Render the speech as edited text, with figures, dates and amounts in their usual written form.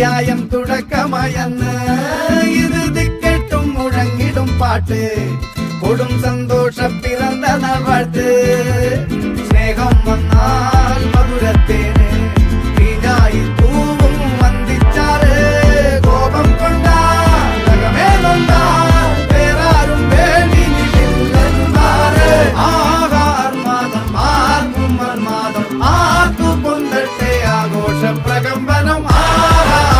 അധ്യായം തുടക്കമായെന്ന് ഇത് ദിക്കെട്ടും മുഴങ്ങിടും പാട്ട് കൊടും സന്തോഷ പിറന്ന നാൾ വാഴ്ത്ത് സ്നേഹം വന്നാൽ മധുരത്തെ